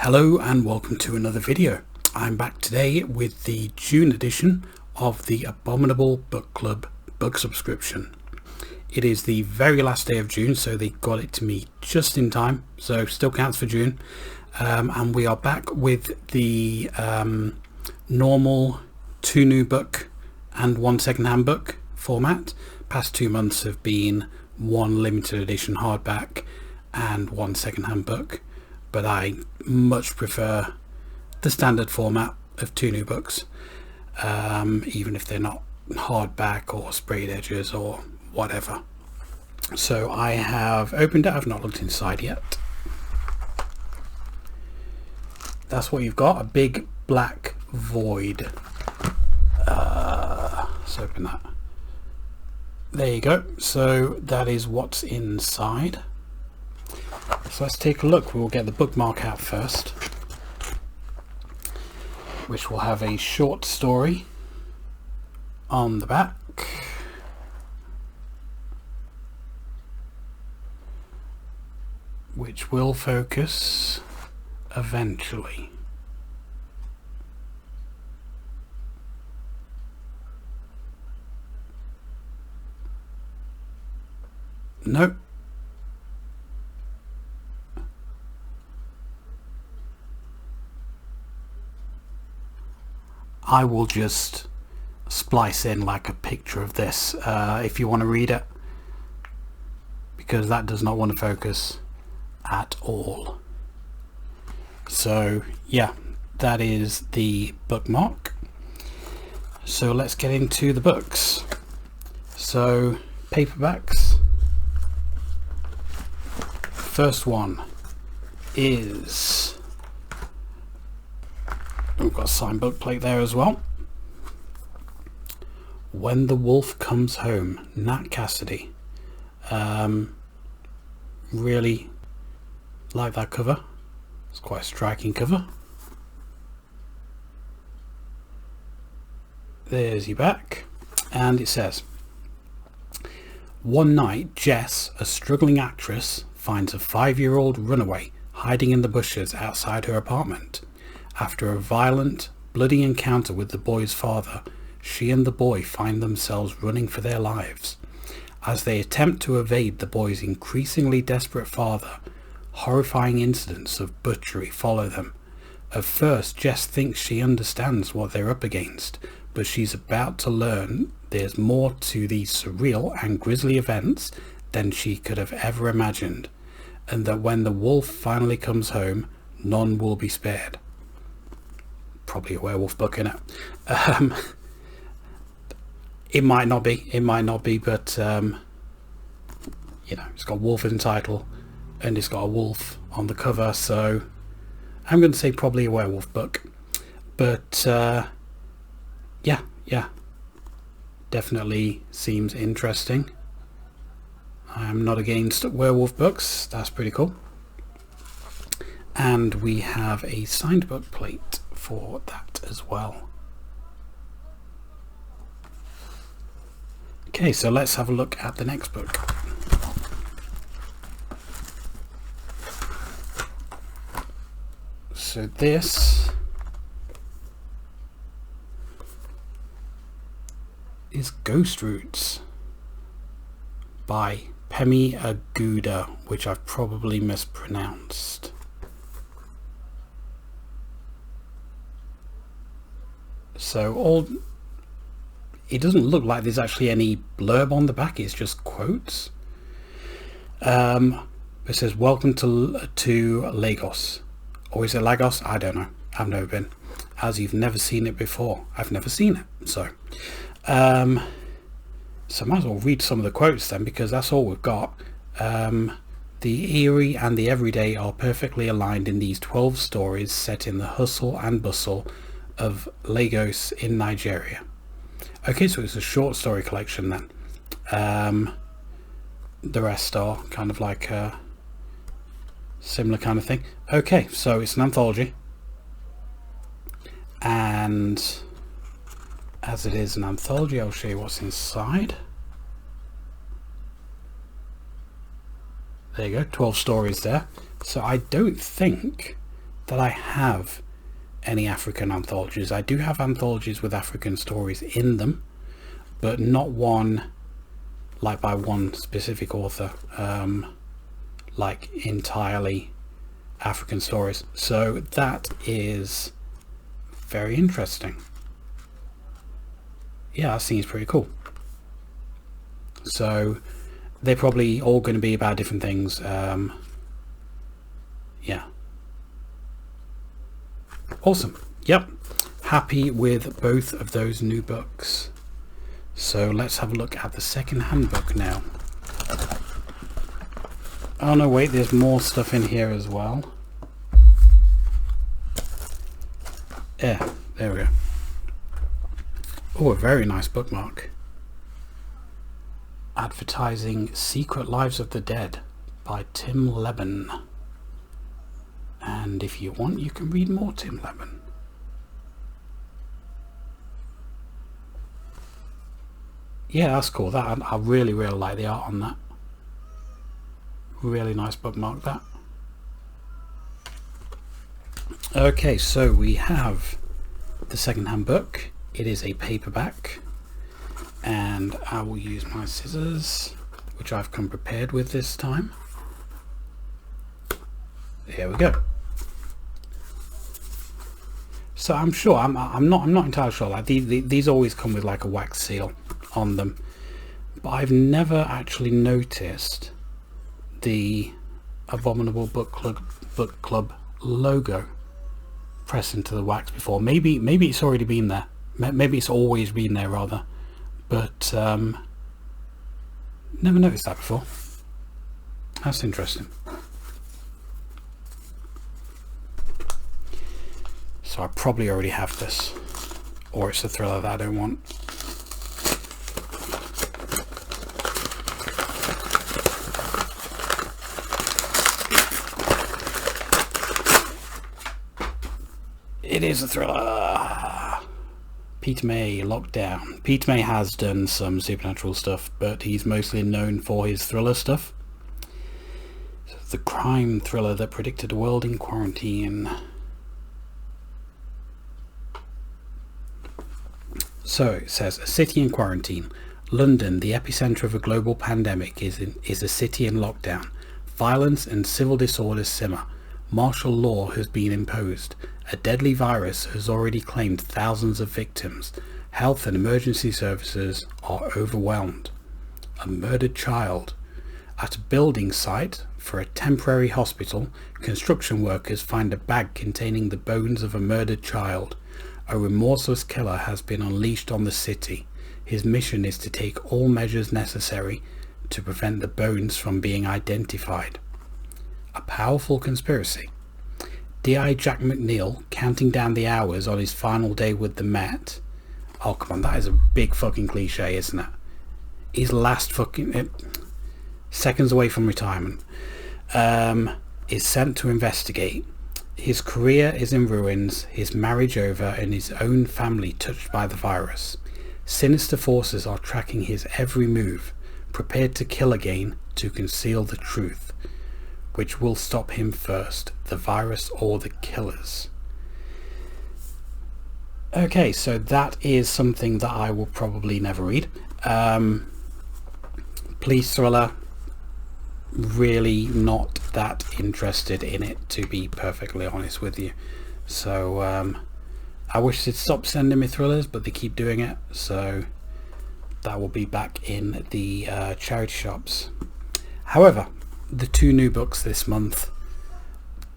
Hello and welcome to another video. I'm back today with the June edition of the Abominable Book Club book subscription. It is the very last day of June, so they got it to me just in time, so still counts for June. And we are back with the normal 2 new book and 1 second-hand book format. Past 2 months have been 1 limited edition hardback and 1 second-hand book, but I much prefer the standard format of 2 new books, even if they're not hardback or sprayed edges or whatever. So I have opened it. I've not looked inside yet. That's what you've got, a big black void. Let's open that. There you go. So that is what's inside. So let's take a look. We'll get the bookmark out first, which will have a short story on the back. Which will focus eventually. Nope. I will just splice in like a picture of this if you want to read it, because that does not want to focus at all. So yeah, that is the bookmark. So let's get into the books. So paperbacks. First one is, we've got a signed book plate there as well. When the Wolf Comes Home, Nat Cassidy. Really like that cover. It's quite a striking cover. There's your back, and it says, one night Jess, a struggling actress, finds a 5-year-old runaway hiding in the bushes outside her apartment. After a violent, bloody encounter with the boy's father, she and the boy find themselves running for their lives. As they attempt to evade the boy's increasingly desperate father, horrifying incidents of butchery follow them. At first, Jess thinks she understands what they're up against, but she's about to learn there's more to these surreal and grisly events than she could have ever imagined, and that when the wolf finally comes home, none will be spared. Probably a werewolf book, innit? It might not be, but you know, it's got wolf in the title and it's got a wolf on the cover, so I'm going to say probably a werewolf book. But yeah, definitely seems interesting. I'm not against werewolf books. That's pretty cool. And we have a signed book plate for that as well. Okay, so let's have a look at the next book. So this is Ghost Roots by Pemi Aguda, which I've probably mispronounced. So it doesn't look like there's actually any blurb on the back, it's just quotes. It says, welcome to Lagos. Or is it Lagos? I don't know. I've never been. As you've never seen it before. I've never seen it. So I might as well read some of the quotes then, because that's all we've got. The eerie and the everyday are perfectly aligned in these 12 stories set in the hustle and bustle of Lagos in Nigeria. Okay, so it's a short story collection then. The rest are kind of like a similar kind of thing. Okay, so it's an anthology, and as it is an anthology, I'll show you what's inside. There you go, 12 stories there. So I don't think that I have any African anthologies. I do have anthologies with African stories in them, but not one like by one specific author, like entirely African stories. So that is very interesting. Yeah, that seems pretty cool. So they're probably all going to be about different things. Yeah, awesome. Yep, happy with both of those new books. So let's have a look at the second-hand book now. Oh no, wait, there's more stuff in here as well. Yeah, there we go. Oh, a very nice bookmark. Advertising Secret Lives of the Dead by Tim Leben. And if you want, you can read more Tim Leben. Yeah, that's cool. That I really like the art on that. Really nice bookmark, that. Okay, so we have the second-hand book. It is a paperback, and I will use my scissors, which I've come prepared with this time. Here we go. So I'm sure I'm not entirely sure. Like these always come with like a wax seal on them, but I've never actually noticed the Abominable Book Club logo pressed into the wax before. Maybe it's already been there. Maybe it's always been there rather, but never noticed that before. That's interesting. So I probably already have this, or it's a thriller that I don't want. It is a thriller. Peter May, Lockdown. Peter May has done some supernatural stuff, but he's mostly known for his thriller stuff. So the crime thriller that predicted a world in quarantine. So it says, a city in quarantine. London, the epicenter of a global pandemic, is a city in lockdown. Violence and civil disorders simmer. Martial law has been imposed. A deadly virus has already claimed thousands of victims. Health and emergency services are overwhelmed. A murdered child. At a building site for a temporary hospital, construction workers find a bag containing the bones of a murdered child. A remorseless killer has been unleashed on the city. His mission is to take all measures necessary to prevent the bones from being identified. A powerful conspiracy. D.I. Jack McNeil counting down the hours on his final day with the Met. Oh come on, that is a big fucking cliche, isn't it? His last fucking seconds away from retirement, is sent to investigate. His career is in ruins, his marriage over, and his own family touched by the virus. Sinister forces are tracking his every move, prepared to kill again to conceal the truth. Which will stop him first, the virus or the killers? Okay, so that is something that I will probably never read. Police thriller, really not that interested in it, to be perfectly honest with you. So I wish they'd stop sending me thrillers, but they keep doing it, so that will be back in the charity shops. However, the two new books this month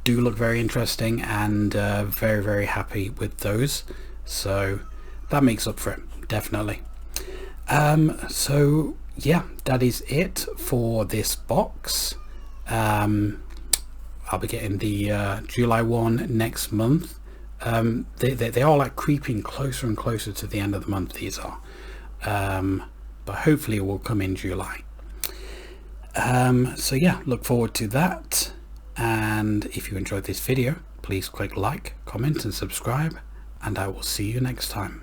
do look very interesting, and very happy with those, so that makes up for it, definitely. So yeah, that is it for this box. I'll be getting the July one next month. They are like creeping closer and closer to the end of the month, these are, but hopefully it will come in July. So yeah, look forward to that, and if you enjoyed this video, please click like, comment and subscribe, and I will see you next time.